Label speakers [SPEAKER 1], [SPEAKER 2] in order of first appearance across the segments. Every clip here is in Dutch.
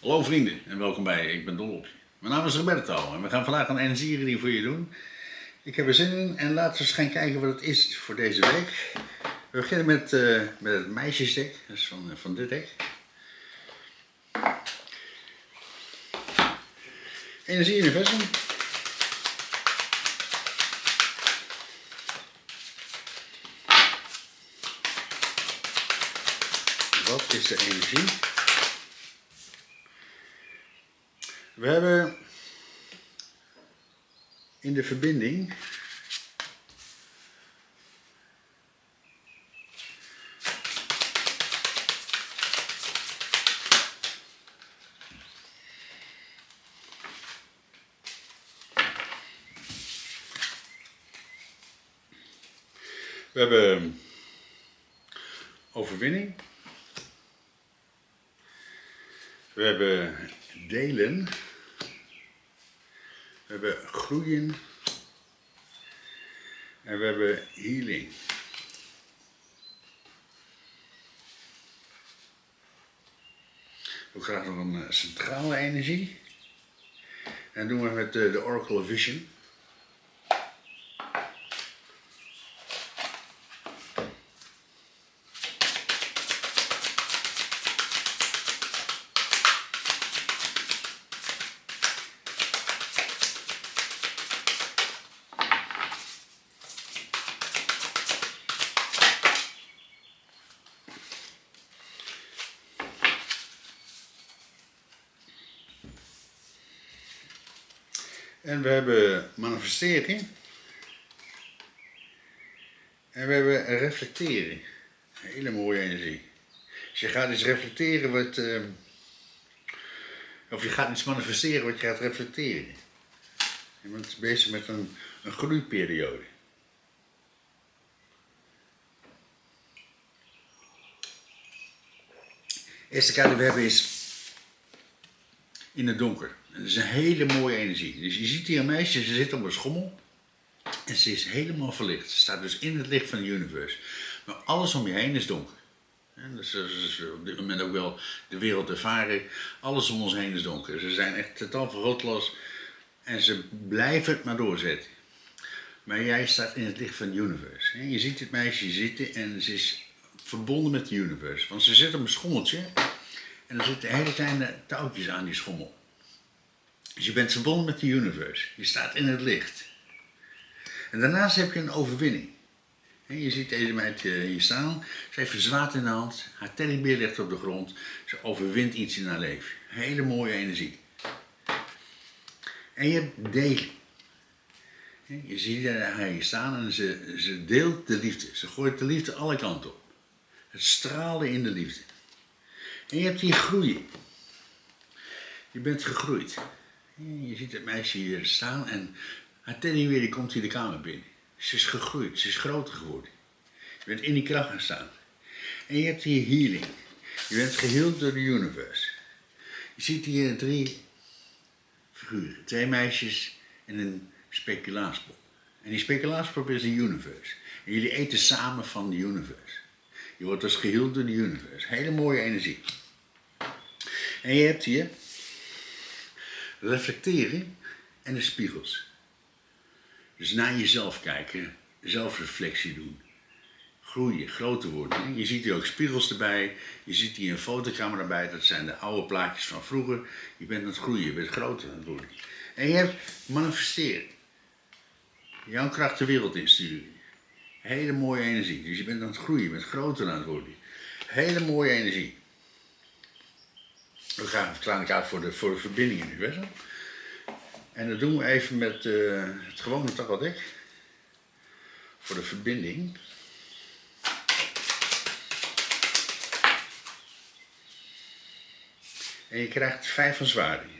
[SPEAKER 1] Hallo vrienden en welkom bij Ik ben dol op je. Mijn naam is Roberto en we gaan vandaag een energiereading voor je doen. Ik heb er zin in en laten we eens gaan kijken wat het is voor deze week. We beginnen met het meisjesdek, dat is van dit dek. Energie Universum. Wat is de energie? We hebben in de verbinding we hebben overwinning. We hebben delen. We hebben groeien. En we hebben healing. We krijgen nog een centrale energie. En dat doen we met de Oracle of Vision. En we hebben manifestering. En we hebben reflecteren. Hele mooie energie. Dus je gaat iets reflecteren of je gaat iets manifesteren wat je gaat reflecteren. Je bent bezig met een groeiperiode. De eerste kaart die we hebben is in het donker. En dat is een hele mooie energie. Dus je ziet hier een meisje, ze zit op een schommel. En ze is helemaal verlicht. Ze staat dus in het licht van het universe. Maar alles om je heen is donker. En dus op dit moment ook wel de wereld ervaren. Alles om ons heen is donker. Ze zijn echt totaal verrotlos. En ze blijven het maar doorzetten. Maar jij staat in het licht van het universe. En je ziet dit meisje zitten en ze is verbonden met het universe. Want ze zit op een schommeltje. En er zitten hele kleine touwtjes aan die schommel. Dus je bent verbonden met de universe. Je staat in het licht. En daarnaast heb je een overwinning. Je ziet deze meid hier staan. Ze heeft een zwaard in de hand. Haar teddybeer ligt op de grond. Ze overwint iets in haar leven. Hele mooie energie. En je hebt delen. Je ziet haar hier staan en ze deelt de liefde. Ze gooit de liefde alle kanten op. Het stralen in de liefde. En je hebt hier groeien. Je bent gegroeid. Je ziet het meisje hier staan en haar teddybeer die komt hier de kamer binnen. Ze is gegroeid, ze is groter geworden. Je bent in die kracht gaan staan. En je hebt hier healing. Je bent geheeld door de universe. Je ziet hier 3 figuren. 2 meisjes en een speculaaspop. En die speculaaspop is de universe. En jullie eten samen van de universe. Je wordt dus geheeld door de universe. Hele mooie energie. En je hebt hier reflecteren en de spiegels. Dus naar jezelf kijken, zelfreflectie doen. Groeien, groter worden. Je ziet hier ook spiegels erbij. Je ziet hier een fotocamera erbij. Dat zijn de oude plaatjes van vroeger. Je bent aan het groeien, je bent groter aan het worden. En je hebt manifesteren. Jouw kracht de wereld insturen. Hele mooie energie. Dus je bent aan het groeien, je bent groter aan het worden. Hele mooie energie. We gaan een kleine kaart voor de verbindingen nu, weet je? En dat doen we even met het gewone tarotdek. Voor de verbinding. En je krijgt 5 van zwaarden.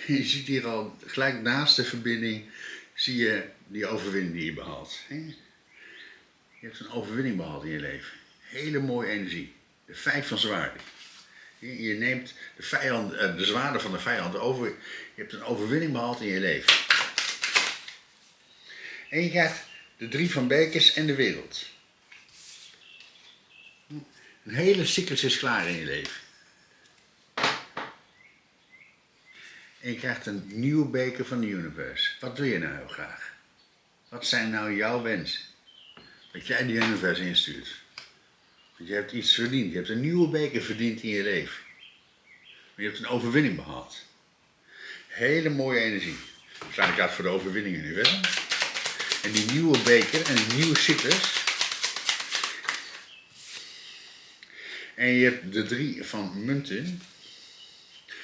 [SPEAKER 1] Je ziet hier al gelijk naast de verbinding, zie je die overwinning die je behaalt. Je hebt een overwinning behaald in je leven. Hele mooie energie. De 5 van zwaarden. Je neemt de zwaarden van de vijand over. Je hebt een overwinning behaald in je leven. En je krijgt de 3 van bekers en de wereld. Een hele cyclus is klaar in je leven. En je krijgt een nieuwe beker van de universe. Wat wil je nou heel graag? Wat zijn nou jouw wensen? Dat jij de universe instuurt. Want je hebt iets verdiend. Je hebt een nieuwe beker verdiend in je leven. Je hebt een overwinning behaald. Hele mooie energie. Sla ik uit voor de overwinning universum. En die nieuwe beker en die nieuwe zitters. En je hebt de 3 van munten.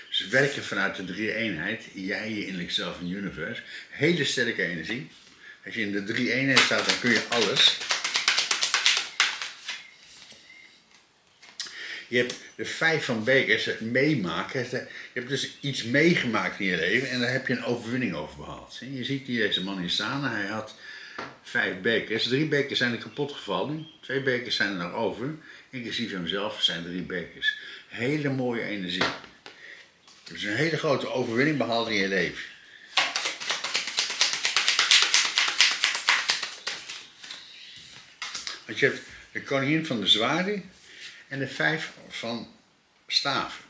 [SPEAKER 1] Dus werken vanuit de 3-eenheid. Jij, je innerlijk zelf en universe. Hele sterke energie. Als je in de 3-eenheid staat, dan kun je alles. Je hebt de 5 van bekers, het meemaken. Je hebt dus iets meegemaakt in je leven en daar heb je een overwinning over behaald. Je ziet hier deze man hier staan. Hij had 5 bekers. 3 bekers zijn er kapot gevallen. 2 bekers zijn er nog over. Inclusief hemzelf zijn 3 bekers. Hele mooie energie. Dus een hele grote overwinning behaald in je leven. Want je hebt de koningin van de zwaarden en de 5 van staven.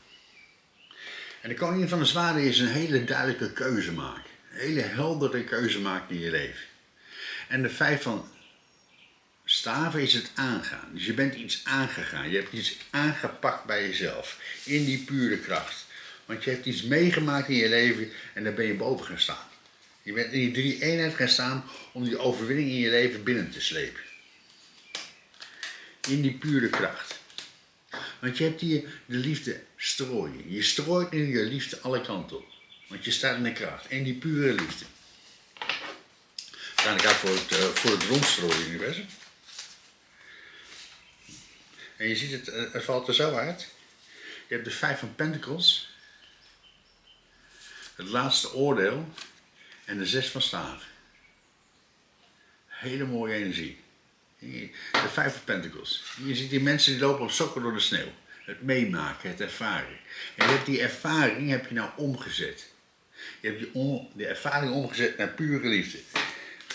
[SPEAKER 1] En de koningin van de zwaarden is een hele duidelijke keuze maken. Een hele heldere keuze maken in je leven. En de 5 van staven is het aangaan. Dus je bent iets aangegaan. Je hebt iets aangepakt bij jezelf. In die pure kracht. Want je hebt iets meegemaakt in je leven en daar ben je boven gaan staan. Je bent in die 3-eenheid gaan staan om die overwinning in je leven binnen te slepen. In die pure kracht. Want je hebt hier de liefde strooien. Je strooit nu je liefde alle kanten op. Want je staat in de kracht. In die pure liefde. Dan ga ik voor het rondstrooien universum. En je ziet het valt er zo uit. Je hebt de 5 van Pentacles. Het laatste oordeel. En de 6 van staven. Hele mooie energie. De 5 van Pentacles. Je ziet die mensen die lopen op sokken door de sneeuw. Het meemaken, het ervaren. En je hebt die ervaring heb je nou omgezet. Je hebt de ervaring omgezet naar pure liefde.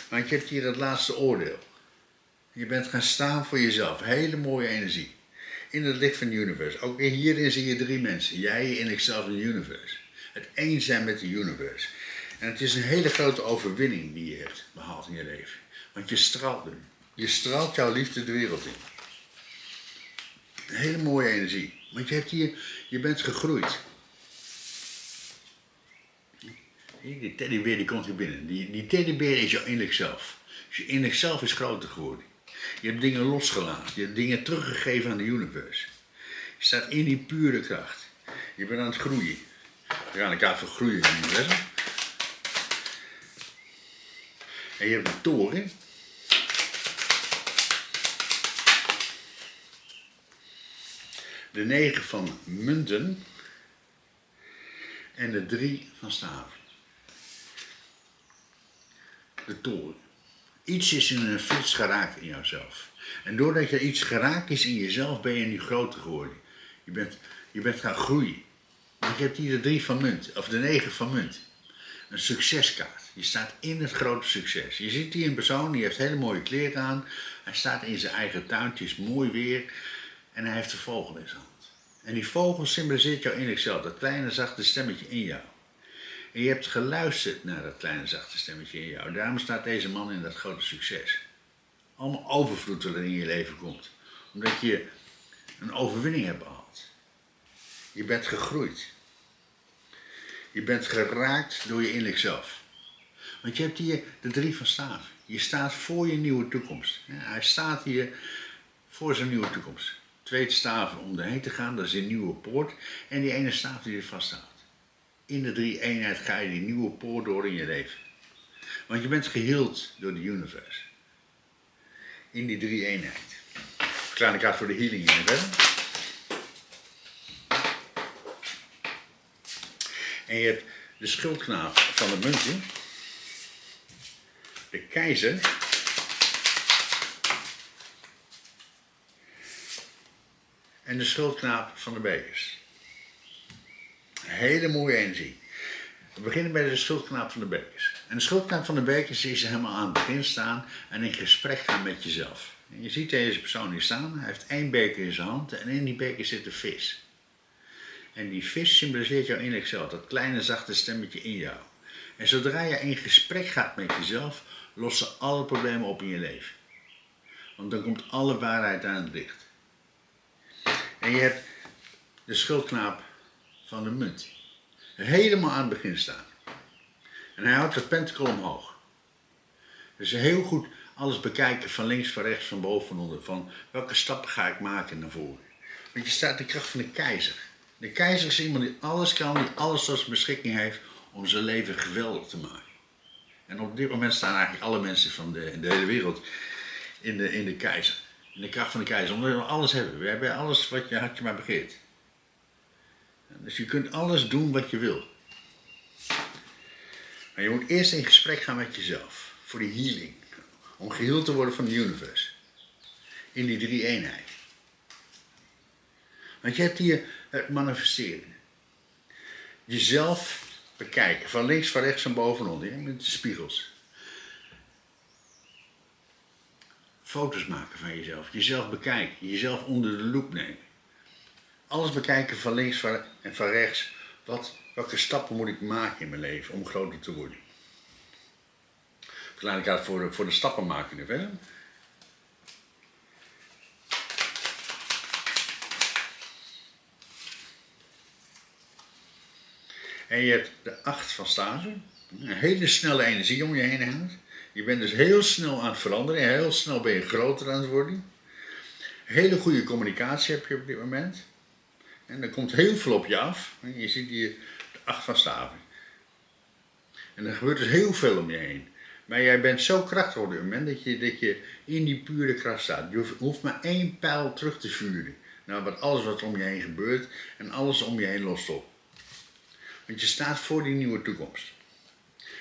[SPEAKER 1] Want je hebt hier het laatste oordeel. Je bent gaan staan voor jezelf. Hele mooie energie. In het licht van de universe. Ook hierin zie je 3 mensen. Jij, in ikzelf en de universe. Het één zijn met de universe. En het is een hele grote overwinning die je hebt behaald in je leven. Want je straalt nu. Je straalt jouw liefde de wereld in. Een hele mooie energie. Want je hebt hier, je bent gegroeid. Die teddybeer die komt hier binnen. Die teddybeer is jouw innerlijk zelf. Dus je innerlijk zelf is groter geworden. Je hebt dingen losgelaten. Je hebt dingen teruggegeven aan de universe. Je staat in die pure kracht. Je bent aan het groeien. We gaan elkaar vergroeien in het universum. En je hebt een toren. De 9 van munten. En de 3 van staven. De toren. Iets is in een flits geraakt in jouzelf. En doordat je iets geraakt is in jezelf, ben je nu groter geworden. Je bent gaan groeien. Want je hebt hier de 3 van munt, of de 9 van munt. Een succeskaart. Je staat in het grote succes. Je ziet hier een persoon, die heeft hele mooie kleren aan. Hij staat in zijn eigen tuin, het is mooi weer. En hij heeft een vogel in zijn hand. En die vogel symboliseert jouw innerlijk zelf, dat kleine zachte stemmetje in jou. En je hebt geluisterd naar dat kleine zachte stemmetje in jou. Daarom staat deze man in dat grote succes. Allemaal overvloed wat er in je leven komt. Omdat je een overwinning hebt behaald. Je bent gegroeid. Je bent geraakt door je innerlijk zelf. Want je hebt hier de 3 van staven. Je staat voor je nieuwe toekomst. Ja, hij staat hier voor zijn nieuwe toekomst. 2 staven om erheen te gaan, dat is een nieuwe poort. En die ene staaf die er vasthoudt. In de 3-eenheid ga je die nieuwe poort door in je leven. Want je bent geheeld door de universe. In die 3-eenheid. Kleine kaart voor de healing in het. En je hebt de schildknaap van de munten. De keizer. En de schildknaap van de bekers. Hele mooie energie. We beginnen bij de schildknaap van de bekers. En de schildknaap van de bekers is helemaal aan het begin staan en in gesprek gaan met jezelf. En je ziet deze persoon hier staan. Hij heeft 1 beker in zijn hand en in die beker zit een vis. En die vis symboliseert jouw innerlijk zelf, dat kleine zachte stemmetje in jou. En zodra je in gesprek gaat met jezelf, lossen alle problemen op in je leven. Want dan komt alle waarheid aan het licht. En je hebt de schildknaap van de munt helemaal aan het begin staan. En hij houdt het pentacle omhoog. Dus heel goed alles bekijken van links, van rechts, van boven, van onder. Van welke stappen ga ik maken naar voren. Want je staat de kracht van de keizer. De keizer is iemand die alles kan, die alles tot zijn beschikking heeft om zijn leven geweldig te maken. En op dit moment staan eigenlijk alle mensen van de hele wereld in de keizer. In de kracht van de keizer. Omdat we alles hebben. We hebben alles wat je hartje maar begeert. Dus je kunt alles doen wat je wil. Maar je moet eerst in gesprek gaan met jezelf. Voor die healing. Om geheeld te worden van de universe. In die drie eenheid. Want je hebt hier het manifesteren. Jezelf bekijken. Van links, van rechts, van boven en onder. Met de spiegels. Foto's maken van jezelf. Jezelf bekijken. Jezelf onder de loep nemen. Alles bekijken van links en van rechts. Welke stappen moet ik maken in mijn leven om groter te worden? Laat ik uit voor de stappen maken nu verder. En je hebt de 8 van staven. Een hele snelle energie om je heen hangt. Je bent dus heel snel aan het veranderen. En heel snel ben je groter aan het worden. Hele goede communicatie heb je op dit moment. En er komt heel veel op je af. Je ziet hier de 8 van staven. En er gebeurt dus heel veel om je heen. Maar jij bent zo krachtig op dit moment dat je in die pure kracht staat. Je hoeft maar 1 pijl terug te vuren. Naar alles wat om je heen gebeurt. En alles om je heen lost op. Want je staat voor die nieuwe toekomst.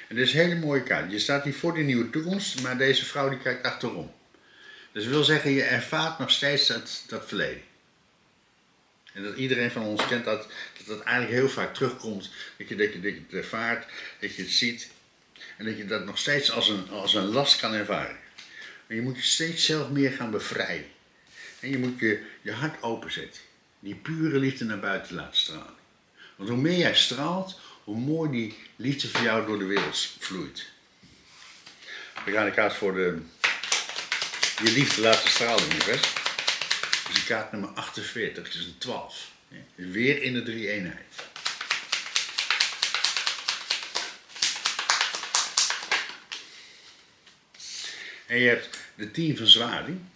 [SPEAKER 1] En dit is een hele mooie kaart. Je staat hier voor die nieuwe toekomst, maar deze vrouw die kijkt achterom. Dus dat wil zeggen, je ervaart nog steeds dat verleden. En dat iedereen van ons kent dat eigenlijk heel vaak terugkomt. Dat je het ervaart, dat je het ziet. En dat je dat nog steeds als een last kan ervaren. Maar je moet je steeds zelf meer gaan bevrijden. En je moet je hart openzetten. Die pure liefde naar buiten laten stralen. Want hoe meer jij straalt, hoe mooi die liefde voor jou door de wereld vloeit. We gaan de kaart voor je liefde laten stralen, universe. Dat is de kaart nummer 48, dat is een 12. Weer in de drie eenheid. En je hebt de 10 van zwaarden.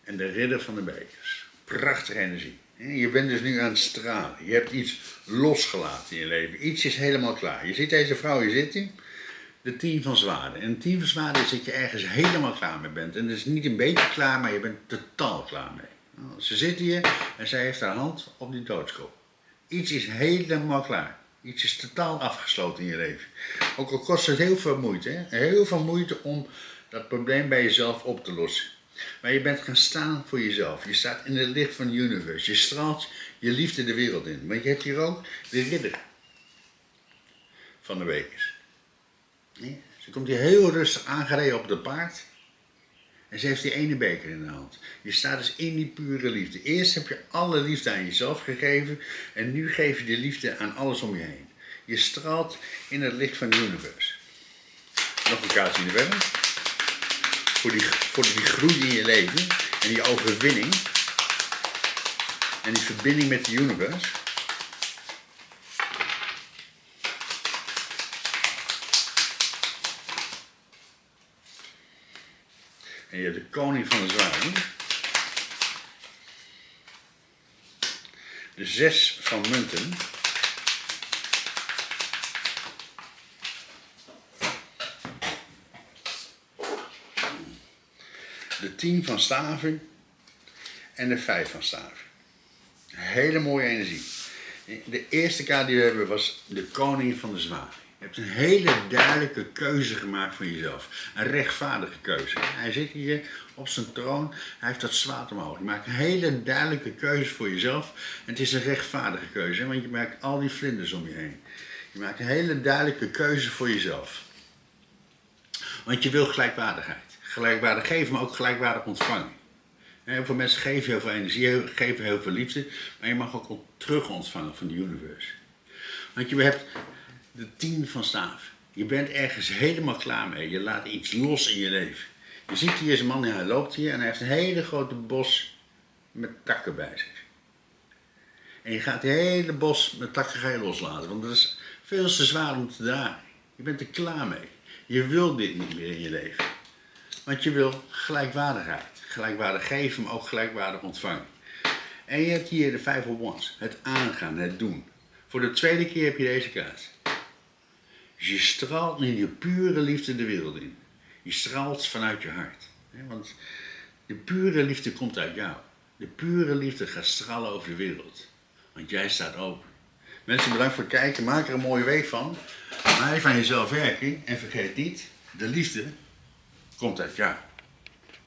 [SPEAKER 1] En de ridder van de bekers. Prachtige energie. Je bent dus nu aan het stralen. Je hebt iets losgelaten in je leven. Iets is helemaal klaar. Je ziet deze vrouw, hier zit hij. De 10 van zwaarden. En de 10 van zwaarden is dat je ergens helemaal klaar mee bent. En dat is niet een beetje klaar, maar je bent totaal klaar mee. Ze zit hier en zij heeft haar hand op die doodskop. Iets is helemaal klaar. Iets is totaal afgesloten in je leven. Ook al kost het heel veel moeite. Hè? Heel veel moeite om dat probleem bij jezelf op te lossen. Maar je bent gaan staan voor jezelf. Je staat in het licht van de universe. Je straalt je liefde de wereld in. Maar je hebt hier ook de ridder van de bekers. Ze komt hier heel rustig aangereden op de paard. En ze heeft die ene beker in de hand. Je staat dus in die pure liefde. Eerst heb je alle liefde aan jezelf gegeven. En nu geef je de liefde aan alles om je heen. Je straalt in het licht van de universe. Nog een kaart zien verder. Voor die groei in je leven. En die overwinning. En die verbinding met de universe. En je hebt de koning van de zwaarden. De 6 van munten. De 10 van staven. En de 5 van staven. Hele mooie energie. De eerste kaart die we hebben was de koning van de zwaarden. Je hebt een hele duidelijke keuze gemaakt voor jezelf. Een rechtvaardige keuze. Hij zit hier op zijn troon. Hij heeft dat zwaard omhoog. Je maakt een hele duidelijke keuze voor jezelf. En het is een rechtvaardige keuze. Want je maakt al die vlinders om je heen. Je maakt een hele duidelijke keuze voor jezelf. Want je wil gelijkwaardigheid. Gelijkwaardig geven, maar ook gelijkwaardig ontvangen. Heel veel mensen geven heel veel energie, geven heel veel liefde, maar je mag ook terug ontvangen van de universe. Want je hebt de 10 van staaf. Je bent ergens helemaal klaar mee. Je laat iets los in je leven. Je ziet hier een man, hij loopt hier en hij heeft een hele grote bos met takken bij zich. En je gaat het hele bos met takken ga je loslaten, want dat is veel te zwaar om te dragen. Je bent er klaar mee. Je wil dit niet meer in je leven. Want je wil gelijkwaardigheid. Gelijkwaardig geven, maar ook gelijkwaardig ontvangen. En je hebt hier de 5 of Wands. Het aangaan, het doen. Voor de tweede keer heb je deze kaart. Dus je straalt in je pure liefde de wereld in. Je straalt vanuit je hart. Want de pure liefde komt uit jou. De pure liefde gaat stralen over de wereld. Want jij staat open. Mensen, bedankt voor het kijken. Maak er een mooie week van. Blijf aan jezelf werken. En vergeet niet, de liefde komt uit jou.